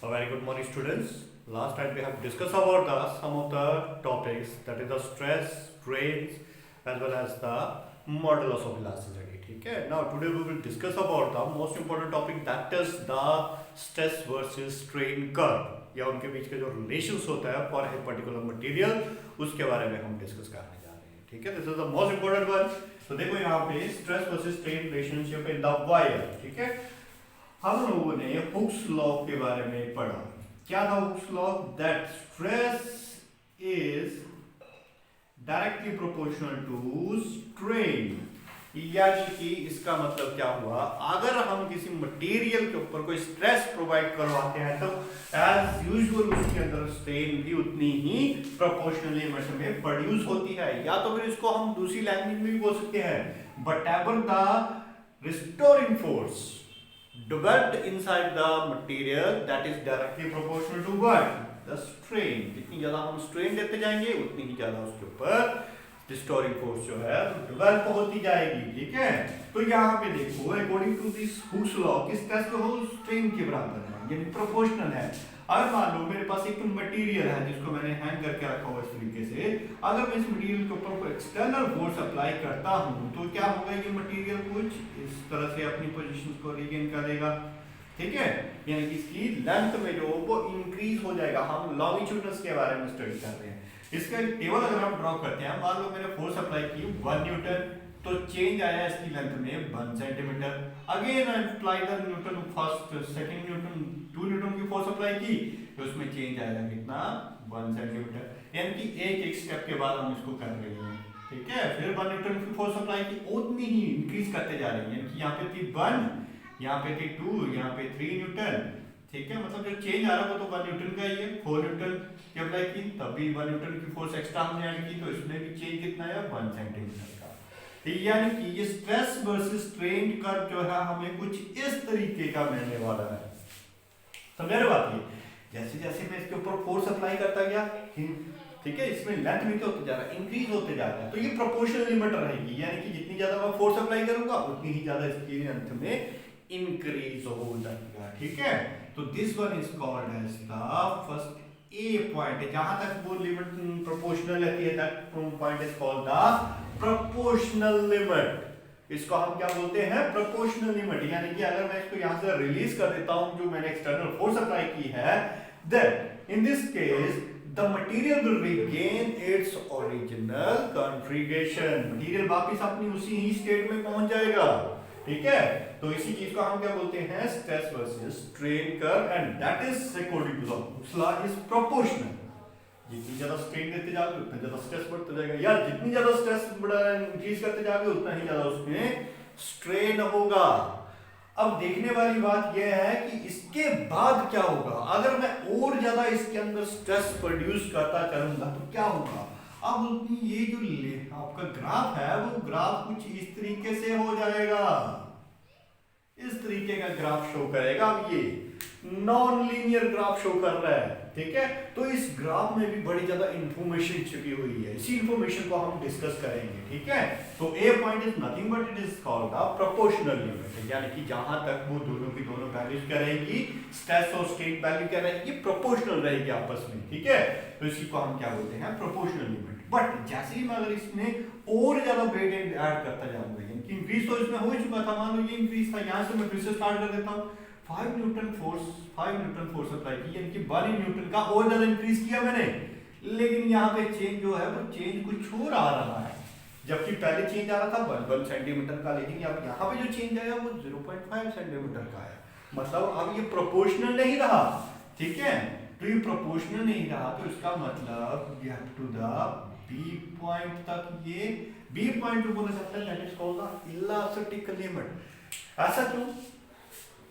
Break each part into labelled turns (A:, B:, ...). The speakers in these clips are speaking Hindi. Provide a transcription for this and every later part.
A: A very good morning, students. Last time we have discussed about some of the topics, that is the stress, strains, as well as the modulus of elasticity. ठीक है. Now today we will discuss about the most important topic, that is the stress versus strain curve, या उनके बीच के जो relations होता है for a particular material, उसके बारे में हम discuss करने जा रहे हैं. ठीक है. This is the most important one. तो देखो यहाँ पे stress versus strain relationship in the wire. ठीक है. हम लोगों ने हुक्स लॉ के बारे में पढ़ा. क्या था Hooke's law? That stress is directly proportional to strain. यानी कि इसका मतलब क्या हुआ, अगर हम किसी मटेरियल के ऊपर कोई स्ट्रेस प्रोवाइड करवाते हैं तो एज यूजुअल उसके अंदर स्ट्रेन भी उतनी ही प्रोपोर्शनली में प्रोड्यूस होती है. या तो फिर इसको हम दूसरी लैंग्वेज में भी बोल सकते हैं, whatever the restoring force developed inside the material, that is directly proportional to what? The strain. जितनी ज्यादा हम strain देते जाएंगे उतनी ही ज्यादा उसके ऊपर restoring force जो है डेवलप होती जाएगी. ठीक है. तो यहाँ पे देखो according to this Hooke's law कि स्ट्रेस जो है स्ट्रेन के बराबर है, यानी प्रोपोर्शनल है. अगर मान लो मेरे पास एक मटेरियल है जिसको मैंने हैंग करके रखा हुआ इस तरीके से, अगर मैं इस मटेरियल के ऊपर कोई एक्सटर्नल फोर्स अप्लाई करता हूं तो क्या होगा, ये मटेरियल कुछ इस तरह से अपनी पोजीशन को रीगेन करेगा. ठीक है. यानी कि इसकी लेंथ में जो वो इंक्रीज हो जाएगा. हम लॉन्गिट्यूडनस के बारे में स्टडी कर रहे हैं. इसका एक टेबल अगर हम ड्रॉ करते हैं, मान लो मैंने फोर्स अप्लाई की 1 न्यूटन, तो चेंज आया इसकी लेंथ में 1 centimetre. Again I apply the Newton first second Newton 2 Newton की फोर्स अप्लाई की तो उसमें चेंज आएगा कितना, 1 सेंटीमीटर. यानी कि एक स्टेप के बाद हम इसको कर रहे हैं. ठीक है. फिर 1 न्यूटन की फोर्स अप्लाई की, उतनी ही इंक्रीज करते जा रहे हैं. यानी कि यहाँ पे थी 1, यहाँ पे थी 2, यहाँ पे 3 न्यूटन. ठीक है. मतलब जो चेंज आ रहा है वो तो 1 न्यूटन का ही है. 4 न्यूटन की अप्लाई की तब भी 1 न्यूटन की फोर्स एक्स्ट्रा हमने ऐड की तो इसमें भी चेंज कितना है, 1 सेंटीमीटर का. यानी कि ये स्ट्रेस वर्सेस स्ट्रेन कर्व जो है हमें कुछ इस तरीके का मिलने वाला है. समझ रहे बात? ये जैसे जैसे मैं इसके ऊपर फोर्स अप्लाई करता गया, ठीक है, इसमें लेंथ में क्या होते जा रहा है, इंक्रीज होते जा रहा है. तो ये प्रोपोर्शनल लिमिट रहेगी. यानी कि जितनी ज्यादा मैं फोर्स अप्लाई करूंगा उतनी ही ज्यादा इसकी लेंथ में इंक्रीज हो जाएगा. ठीक है. तो this one is called as the first A point. जहां तक वो लिमिट प्रोपोर्शनल रहती है, that point is called the proportional limit. इसको हम क्या बोलते हैं, प्रोपोर्शनल लिमिट. यानी कि अगर मैं इसको यहां से रिलीज कर देता हूं जो मैंने एक्सटर्नल फोर्स अप्लाई की है, then in this case the material will regain its original configuration. Material वापस अपनी उसी ही स्टेट में पहुंच जाएगा. ठीक है. तो इसी चीज को हम क्या बोलते हैं, stress versus strain curve, and that is according to the Hooke's law is proportional. जितनी ज्यादा स्ट्रेन देते जाओगे उतना ज्यादा स्ट्रेस बढ़ता जाएगा, या जितनी ज्यादा स्ट्रेस इंक्रीज करते जाओगे उतना ही ज्यादा उसमें स्ट्रेन होगा. अब देखने वाली बात यह है कि इसके बाद क्या होगा. अगर मैं और ज्यादा इसके अंदर स्ट्रेस प्रोड्यूस करता चलूंगा तो क्या होगा. अब ये जो आपका ग्राफ है वो ग्राफ कुछ इस तरीके से हो जाएगा. इस तरीके का ग्राफ शो करेगा. अब ये नॉन लीनियर ग्राफ शो कर रहा है. ठीक है. तो इस ग्राफ में भी बड़ी ज्यादा इंफॉर्मेशन छिपी हुई है. इसी इंफॉर्मेशन को हम डिस्कस करेंगे. ठीक है. तो A point is nothing but it is called the proportional limit. यानी कि जहां तक वो दोनों की दोनों वैल्यूज क्या रहेगी, स्ट्रेस और स्ट्रेन वैल्यू क्या रहेगी, प्रोपोर्शनल रहेगी आपस में. ठीक है. तो इसी को हम क्या बोलते हैं, प्रोपोर्शनल लिमिट. बट जैसे ही मैं अगर इसमें और ज्यादा वेट ऐड करता जाऊंगा, यानी कि इंक्रीज तो इसमें हो ही चुका था, मान लो ये इंक्रीज था, यहां से मैं फिर से स्टार्ट कर देता हूं. 5 न्यूटन फोर्स अप्लाई की, यानी कि 1 न्यूटन का और ज्यादा इंक्रीज किया मैंने. लेकिन यहाँ पे चेंज जो है वो चेंज कुछ और आ रहा है. जबकि पहले चेंज आ रहा था 1 सेंटीमीटर का, लेकिन अब यहाँ पे जो चेंज आया वो 0.5 सेंटीमीटर का है. मतलब अब ये प्रोपोर्शनल नहीं रहा. ठीक है. तो ये प्रोपोर्शनल नहीं रहा तो इसका मतलब we have to the B point तक, ये बी पॉइंट को बोला जाता है, that is called the elastic limit. ऐसा क्यों?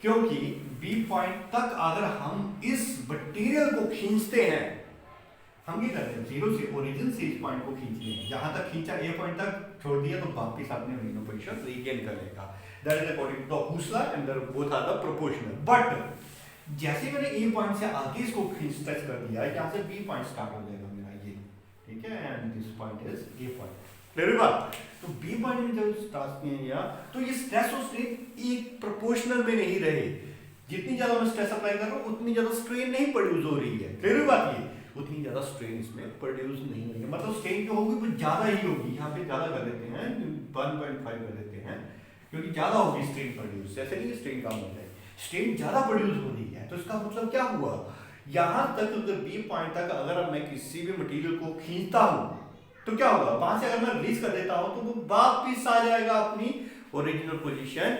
A: क्योंकि बी पॉइंट तक अगर हम इस मटेरियल को खींचते हैं, हम ये करते हैं जीरो से ओरिजिन से इस पॉइंट को खींचते हैं. जहां तक खींचा ए पॉइंट तक छोड़ दिया तो वापस आपने ओरिजिनल पोजीशन रीगेन कर लेगा. That is according to the Hooke's law and both are the proportional. But जैसे मैंने ए पॉइंट से आगे इसको खींच टच कर दिया, यहां से बी पॉइंट स्टार्ट हो जाएगा मेरा ये. ठीक है. And this point is a point. Clear बात? तो बी पॉइंट में जब स्टार्ट किया तो ये स्ट्रेस और स्ट्रेन एक प्रोपोर्शनल में नहीं रहे. जितनी ज्यादा मैं स्ट्रेस अप्लाई कर रहा हूँ उतनी ज्यादा स्ट्रेन नहीं प्रोड्यूस हो रही है। क्लियर हुई बात ये? उतनी ज्यादा स्ट्रेन इसमें प्रोड्यूस नहीं होगी, मतलब स्ट्रेन जो होगी वो ज्यादा ही होगी। यहाँ पे ज्यादा कर देते हैं, 1.5 कर देते हैं, क्योंकि ज्यादा होगी स्ट्रेन प्रोड्यूस। ऐसे नहीं स्ट्रेन कम हो जाए, स्ट्रेन ज्यादा प्रोड्यूस हो रही है। तो इसका मतलब क्या हुआ, यहां तक अगर बी पॉइंट तक अगर मैं किसी भी मटेरियल को खींचता हूं तो क्या होगा, वहां से अगर मैं रिलीज कर देता हूं तो वो वापिस आ जाएगा अपनी ओरिजिनल पोजीशन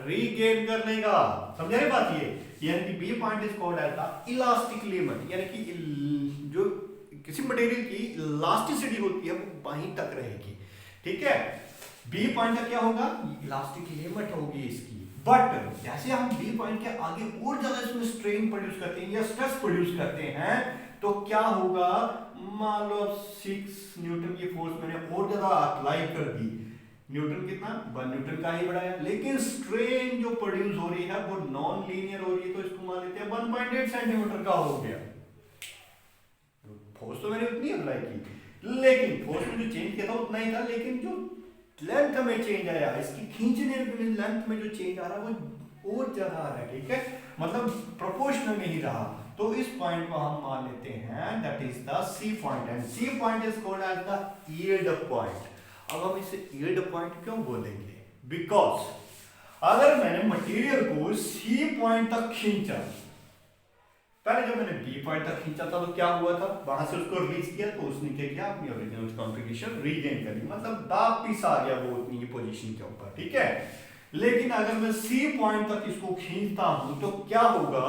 A: रीगेन कर लेगा। समझ आई बात ये? यानी कि B point is called as the elastic limit, यानी कि जो किसी मटेरियल की इलास्टिसिटी होती है वो वहीं तक रहेगी। ठीक है, बी पॉइंट का क्या होगा, इलास्टिक लिमिट होगी इसकी। बट जैसे हम बी पॉइंट के आगे और ज्यादा इसमें स्ट्रेन प्रोड्यूस करते हैं या स्ट्रेस प्रोड्यूस करते हैं तो क्या होगा, मान लो 6 न्यूटन की फोर्स मैंने और ज्यादा अप्लाई कर दी, न्यूटन कितना, 1 न्यूटन का ही बढ़ाया, लेकिन स्ट्रेन जो प्रोड्यूस हो रही है वो नॉन लीनियर हो रही है, तो इसको मान लेते हैं 1.8 सेंटीमीटर का हो गया। फोर्स तो मैंने उतनी अप्लाई की, लेकिन फोर्स में जो चेंज किया था उतना ही था, लेकिन जो लेंथ में चेंज आया, इसकी खींचने में लेंथ में जो चेंज आ रहा है वो और ज्यादा आ रहा है। ठीक है, मतलब प्रोपोर्शनल नहीं रहा। तो इस पॉइंट को हम मान लेते हैं that is the C point, and C point is called as the yield point. अब हम इसे यील्ड पॉइंट क्यों बोलेंगे, बिकॉज अगर मैंने मटेरियल को सी पॉइंट तक खींचा, पहले जब मैंने बी पॉइंट तक खींचा था तो क्या हुआ था, वहां से उसको रिलीज किया तो उसने क्या किया, अपनी ओरिजिनल कॉन्फ़िगरेशन रीगेन कर ली, मतलब वापिस आ गया वो उतनी ही पोजीशन के ऊपर। ठीक है, लेकिन अगर मैं सी पॉइंट तक इसको खींचता हूं तो क्या होगा,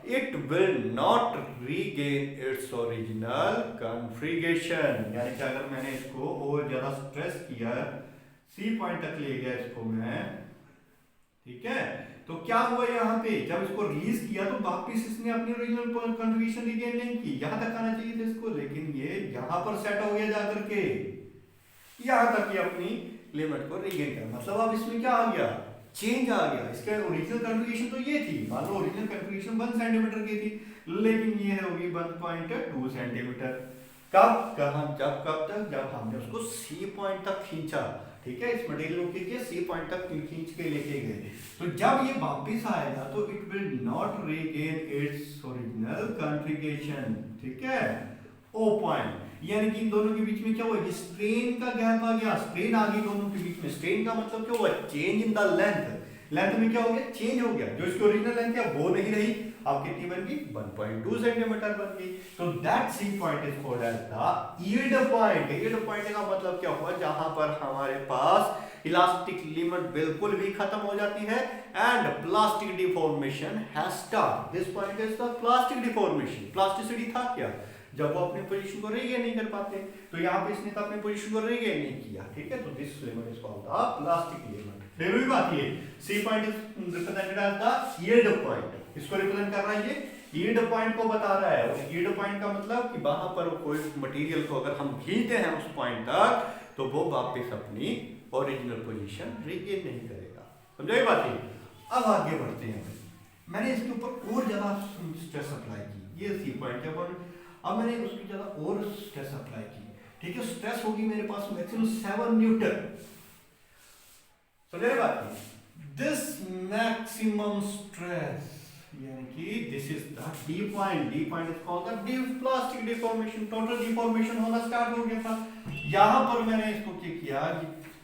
A: it will not regain its original configuration. यानी कि अगर मैंने इसको और ज्यादा स्ट्रेस किया, सी पॉइंट तक ले गया इसको मैं, ठीक है, तो क्या हुआ यहाँ पे, जब इसको रिलीज किया तो वापिस इसने अपनी ओरिजिनल कॉन्फ़िगरेशन रीगेन नहीं की, यहां तक आना चाहिए था इसको, लेकिन ये यहां पर सेट हो गया जाकर के, यहां तक ये अपनी लिमिट को रीगेन कर, मतलब अब इसमें क्या आ गया, चेंज आ गया। इसका ओरिजिनल कॉन्फ़िगरेशन तो ये थी, मान लो ओरिजिनल कॉन्फ़िगरेशन 1 सेंटीमीटर की थी, लेकिन ये होगी 1.2 सेंटीमीटर। कब, कहां, जब, कब तक, जब हमने उसको सी पॉइंट तक खींचा। ठीक है, इस मटेरियल को के सी पॉइंट तक खींच के लेके गए, तो जब ये वापस आएगा तो it will not regain its original configuration. ठीक है, ओ पॉइंट, यानी कि इन दोनों के बीच में क्या हुआ, स्ट्रेन का गैप आ गया, स्ट्रेन आ गई दोनों के बीच में। स्ट्रेन का मतलब क्या हुआ, change in the length, length में क्या हो गया, चेंज हो गया, जो इसकी ओरिजिनल लेंथ है वो नहीं रही, अब कितनी बन गई, 1.2 सेंटीमीटर बन गई। तो that C point is called as the yield point. Yield point का मतलब क्या हुआ, जहां पर हमारे पास इलास्टिक लिमिट बिल्कुल भी खत्म हो जाती है and plastic deformation has start. This point is the plastic deformation. Plasticity था क्या, जब वो अपनी पोजीशन को रीगेन नहीं कर पाते, तो यहाँ पे इसने तो अपनी पोजीशन को रीगेन नहीं किया। ठीक है, तो this limit is called the plastic limit. Clear हुई बात? ये C point is represented as the yield point, इसको रिप्रेजेंट कर रहा है, ये यील्ड पॉइंट को बता रहा है। और यील्ड पॉइंट का मतलब कि वहां पर कोई मटेरियल को अगर हम खींचते हैं उस पॉइंट तक तो वो वापस अपनी ओरिजिनल पोजीशन रीगेन नहीं करेगा। समझाई बात? ये अब आगे बढ़ते हैं, मैंने इसके ऊपर और ज्यादा स्ट्रेस अप्लाई की, ये सी पॉइंट के ऊपर अब मैंने उसकी ज्यादा और स्ट्रेस अप्लाई की। ठीक है, स्ट्रेस होगी मेरे पास मैक्सिमम 7 न्यूटन। समझ रहे बात? दिस मैक्सिमम स्ट्रेस, यानी कि this is the D point. D point is called the deep plastic deformation. Total deformation होना स्टार्ट हो गया था। यहां पर मैंने इसको क्या किया,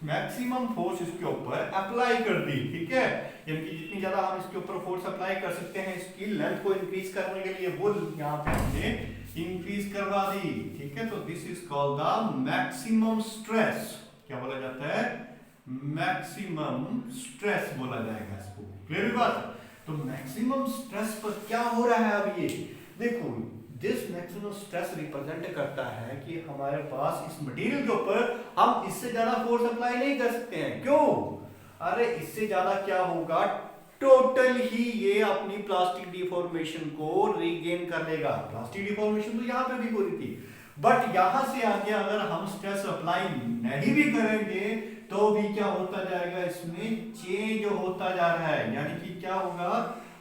A: मैक्सिमम फोर्स इसके ऊपर अप्लाई कर दी। ठीक है, यानी कि जितनी ज्यादा हम इसके ऊपर फोर्स अप्लाई कर सकते हैं इसकी लेंथ को इंक्रीज करने के लिए, वो यहां पे हमने इंक्रीज करवा दी। ठीक है, तो this is called the maximum stress. क्या बोला जाता है, मैक्सिमम स्ट्रेस बोला जाएगा इसको। क्लियर बात? तो मैक्सिमम स्ट्रेस पर क्या हो रहा है, अब ये देखो, दिस मैक्सिमम स्ट्रेस रिप्रेजेंट करता है कि हमारे पास इस मटेरियल के ऊपर हम इससे ज्यादा फोर्स अप्लाई नहीं कर सकते हैं। क्यों? अरे इससे ज्यादा क्या होगा, टोटल ही ये अपनी प्लास्टिक डिफॉर्मेशन को रीगेन कर लेगा। प्लास्टिक डिफॉर्मेशन तो यहाँ पे भी हो रही थी, बट यहां से आगे अगर हम स्ट्रेस अप्लाई नहीं भी करेंगे तो भी क्या होता जाएगा, इसमें चेंज होता जा रहा है। यानी कि क्या होगा,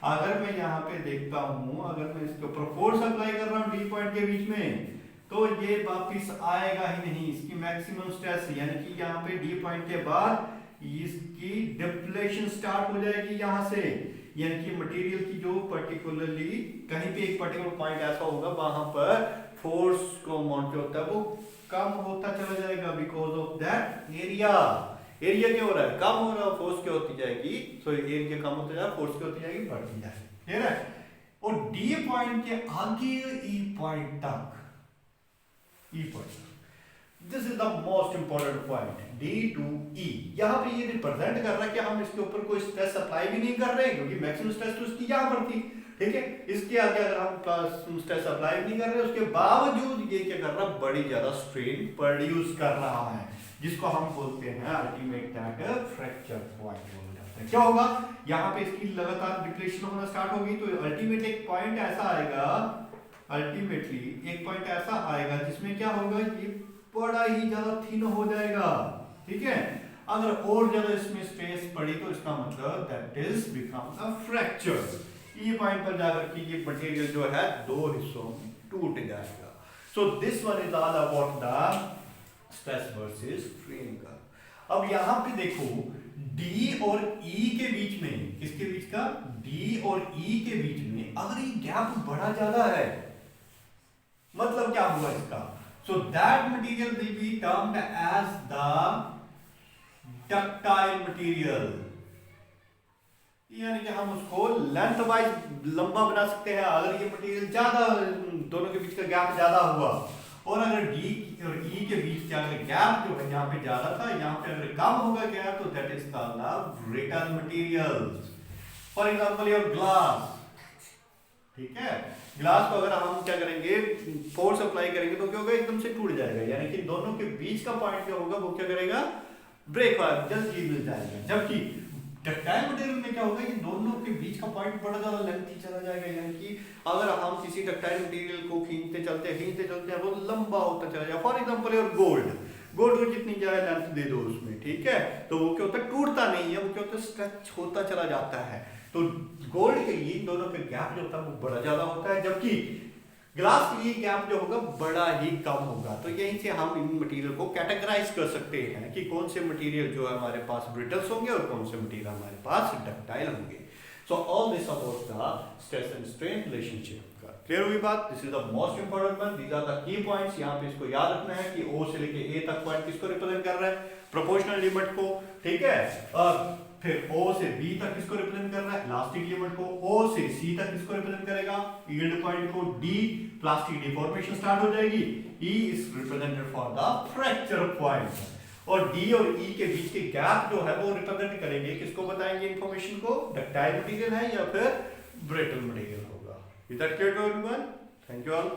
A: अगर मैं यहाँ पे देखता हूं, अगर मैं इसके ऊपर फोर्स अप्लाई कर रहा हूं डी पॉइंट के बीच में, तो ये वापिस आएगा ही नहीं। इसकी मैक्सिमम स्ट्रेस, यानी कि यहाँ पे डी पॉइंट के बाद इसकी डिप्लेशन स्टार्ट हो जाएगी। यहां से यानी कि मटेरियल की जो पर्टिकुलरली कहीं पे एक पर्टिकुलर पॉइंट ऐसा होगा वहां पर फोर्स को अमाउंट जो होता है वो कम होता चला जाएगा because of that area. Area क्या हो रहा है, कम हो रहा है, फोर्स क्या होती जाएगी, सो एरिया कम होता जाएगा, फोर्स क्या होती जाएगी, बढ़ती जाएगी। क्लियर है। और डी पॉइंट के आगे ई पॉइंट तक, E point, this is the most important point, D to E. यहां पे ये रिप्रेजेंट कर रहा है कि हम इसके ऊपर कोई स्ट्रेस अप्लाई भी नहीं कर रहे क्योंकि मैक्सिमम स्ट्रेस तो इसकी यहां पर थी, ठीक है। इसके आगे अगर हम स्ट्रेस अप्लाई नहीं कर रहे, उसके बावजूद ये क्या कर रहा है, बड़ी ज्यादा स्ट्रेन प्रोड्यूस कर रहा है, जिसको हम बोलते हैं अल्टीमेट दैट फ्रैक्चर पॉइंट। क्या होगा, यहाँ पे इसकी लगातार डिप्लेशन होना स्टार्ट होगी, तो अल्टीमेट एक पॉइंट ऐसा आएगा, अल्टीमेटली एक पॉइंट ऐसा आएगा जिसमें क्या होगा, ये बड़ा ही ज्यादा थिन हो जाएगा, ठीक है। अगर और ज्यादा इसमें स्ट्रेस पड़ी तो इसका मतलब that is become a fracture. ये पॉइंट पर जाकर के ये मटेरियल जो है दो हिस्सों में टूट जाएगा। So this one is all about the stress versus strain का। अब यहां पे देखो D और E के बीच में, किसके बीच का, D और E के बीच में अगर ये गैप बड़ा ज्यादा है, मतलब क्या हुआ इसका, so that material will be termed as the ductile material. यानी कि हम उसको लेंथ वाइज लंबा बना सकते हैं अगर ये मटेरियल ज्यादा, दोनों के बीच का गैप ज्यादा हुआ। और अगर डी और ई के बीच का अगर गैप जो है यहाँ पे ज्यादा था, यहाँ पे अगर कम होगा गैप, तो that is called the brittle materials. For example your glass, ठीक है, ग्लास को अगर हम क्या करेंगे, फोर्स अप्लाई करेंगे तो क्या होगा, एकदम से टूट जाएगा, यानी कि दोनों के बीच का पॉइंट जो होगा वो क्या करेगा, ब्रेक जल्दी मिल जाएगा। जबकि डक्टाइल मटेरियल में क्या होगा, ये दोनों के बीच का पॉइंट बड़ा ज्यादा लेंथी चला जाएगा, यानी कि अगर हम किसी डक्टाइल मटेरियल को खींचते चलते हैं वो लंबा होता चला जाएगा। फॉर एग्जांपल योर गोल्ड को जितनी ज्यादा लेंथ दे दो उसमें, ठीक है, तो वो क्या होता है, टूटता नहीं है, वो क्या होता है, स्ट्रेच होता चला जाता है। तो गोल्ड के लिए दोनों का गैप जो होता है वो बड़ा ज्यादा होता है, जबकि ग्लास के लिए गैप जो होगा बड़ा ही कम होगा। तो यहीं से हम इन मटेरियल को कैटेगराइज कर सकते हैं कि कौन से मटेरियल जो है हमारे पास ब्रिटल्स होंगे और कौन से मटेरियल हमारे पास डक्टाइल होंगे। So all this about the stress and strain relationship. Clear हुई बात, this is the most important one, these are the key points. यहाँ पे इसको याद रखना है कि O से लेके A तक पॉइंट किसको रिप्रेजेंट कर रहा है, प्रोपोर्शनल लिमिट को, ठीक है। और फिर O से B तक किसको रिप्रेजेंट कर रहा है, इलास्टिक लिमिट को। O से C तक किसको रिप्रेजेंट करेगा, यील्ड पॉइंट को। D प्लास्टिक डिफॉर्मेशन स्टार्ट हो जाएगी। E is represented for the fracture point. और D और E के बीच के गैप जो है वो रिप्रेजेंट करेंगे, किसको बताएंगे इंफॉर्मेशन को, डक्टाइल मटेरियल है या फिर ब्रिटल मटेरियल होगा। Is that clear to everyone? Thank you all.